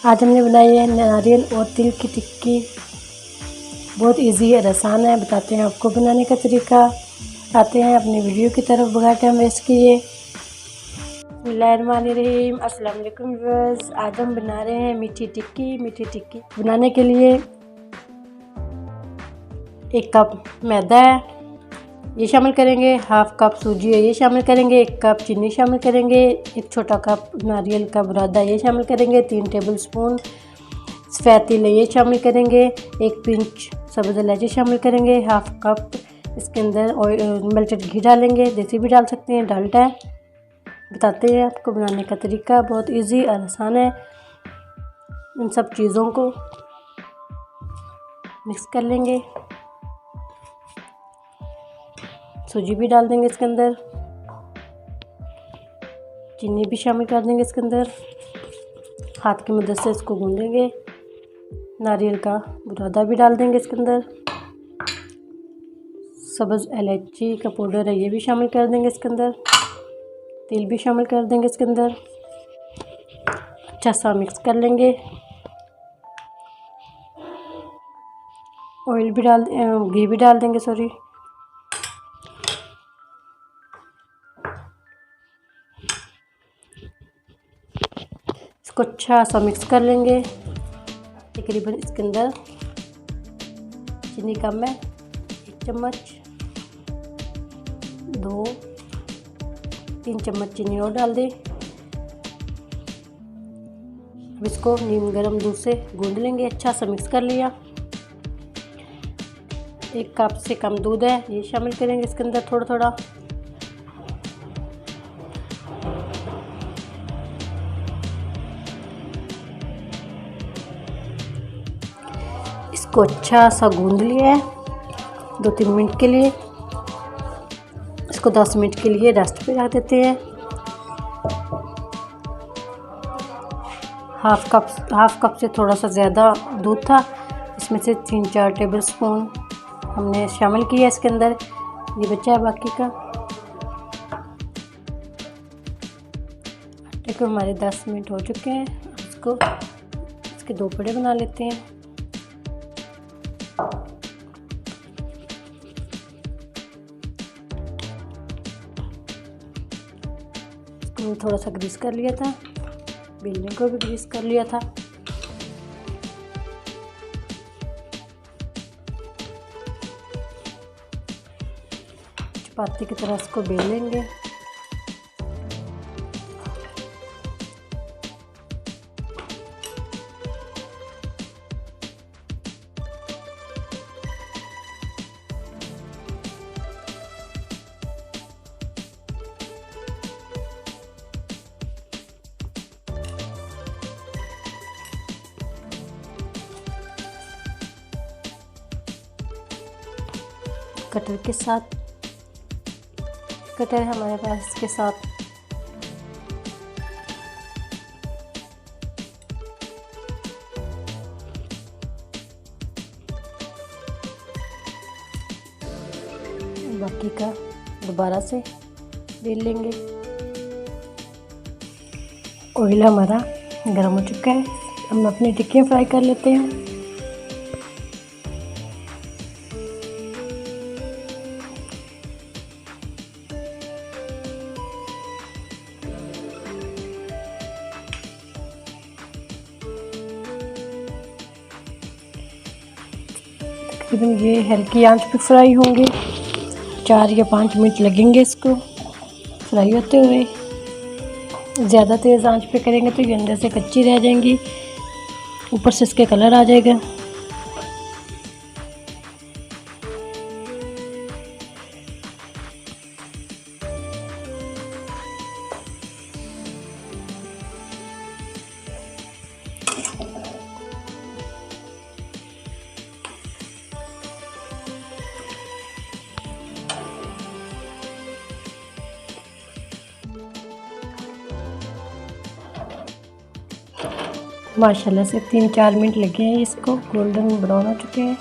आज हमने बनाई है नारियल और तिल की टिक्की। बहुत इजी है, आसान है। बताते हैं आपको बनाने का तरीका। आते हैं अपनी वीडियो की तरफ बगैर टाइम वेस्ट किए। बिस्मिल्लाहिर्रहमानिर्रहीम। अस्सलाम वालेकुम व्यूअर्स। आज हम बना रहे हैं मीठी टिक्की। मीठी टिक्की बनाने के लिए 1 कप मैदा है, ये शामिल करेंगे। 1/2 कप सूजी है, ये शामिल करेंगे। 1 कप चीनी शामिल करेंगे। 1 छोटा कप नारियल का बुरादा ये शामिल करेंगे। 3 टेबलस्पून सफ़ेद तिल ये शामिल करेंगे। 1 पिंच सब्ज़ इलायची शामिल करेंगे। 1/2 कप इसके अंदर ऑयल मेल्टेड घी डालेंगे। देसी भी डाल सकते हैं, डालडा है। बताते हैं आपको बनाने का तरीका। बहुत इजी और आसान है। इन सब चीज़ों को मिक्स कर लेंगे। सूजी भी डाल देंगे इसके अंदर, चीनी भी शामिल कर देंगे इसके अंदर। हाथ की मदद से इसको गूंदेंगे। नारियल का बुरादा भी डाल देंगे इसके अंदर। सब्ज़ इलायची का पाउडर है, ये भी शामिल कर देंगे इसके अंदर। तिल भी शामिल कर देंगे इसके अंदर। अच्छा सा मिक्स कर लेंगे। ऑयल भी घी भी डाल देंगे, सॉरी। इसको अच्छा सा मिक्स कर लेंगे। तकरीबन इसके अंदर चीनी कम है, 1 चम्मच, 2-3 चम्मच चीनी और डाल दें। अब इसको नीम गर्म दूध से गूंद लेंगे। अच्छा सा मिक्स कर लिया। 1 कप से कम दूध है, ये शामिल करेंगे इसके अंदर थोड़ा थोड़ा। इसको अच्छा सा गूंद लिया है 2-3 मिनट के लिए। इसको 10 मिनट के लिए रेस्ट पे रख देते हैं। 1/2 कप से थोड़ा सा ज़्यादा दूध था, इसमें से 3-4 टेबलस्पून हमने शामिल किया इसके अंदर। ये बचा है बाकी का। आटे को हमारे 10 मिनट हो चुके हैं। इसको इसके 2 पेड़े बना लेते हैं। इसको थोड़ा सा ग्रीस कर लिया था, बेलने को भी ग्रीस कर लिया था। चपाती की तरह इसको बेल लेंगे। कटर के साथ, कटर है हमारे पास, इसके साथ बाकी का दोबारा से बेल लेंगे। ऑयल हमारा गर्म हो चुका है। हम अपनी टिक्कियाँ फ्राई कर लेते हैं। तकरीबन ये हल्की आंच पे फ्राई होंगे। 4 या 5 मिनट लगेंगे इसको फ्राई होते हुए। ज़्यादा तेज़ आंच पे करेंगे तो ये अंदर से कच्ची रह जाएंगी, ऊपर से इसके कलर आ जाएगा। माशाल्लाह से 3-4 मिनट लगे हैं, इसको गोल्डन ब्राउन हो चुके हैं।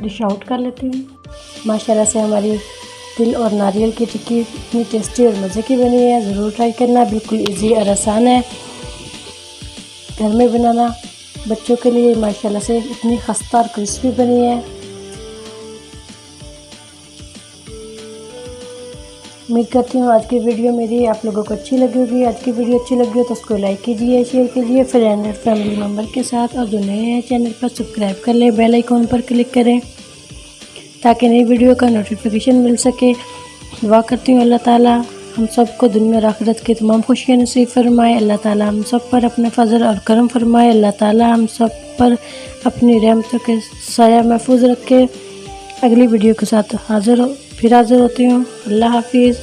डिश आउट कर लेती हूँ। माशाल्लाह से हमारी तिल और नारियल की टिक्की इतनी टेस्टी और मज़े की बनी है, ज़रूर ट्राई करना। बिल्कुल इजी और आसान है घर में बनाना। बच्चों के लिए माशाल्लाह से इतनी खस्ता और क्रिस्पी बनी है। उम्मीद करती हूँ आज की वीडियो मेरी आप लोगों को अच्छी लगी होगी। आज की वीडियो अच्छी लगी हो तो उसको लाइक कीजिए, शेयर कीजिए फ्रेंड और फैमिली मेम्बर के साथ, और जो नए हैं चैनल पर सब्सक्राइब कर लें, बेल आइकॉन पर क्लिक करें ताकि नई वीडियो का नोटिफिकेशन मिल सके। दुआ करती हूँ अल्लाह ताला हम सबको दुनिया और आखिरत की तमाम खुशियाँ नसीब फरमाए। अल्लाह ताला हम सब पर अपने फजल और करम फरमाए। अल्लाह ताला हम सब पर अपनी रहमतों के साया महफूज रखे। अगली वीडियो के साथ फिर हाज़िर होती हूँ। अल्लाह हाफिज़।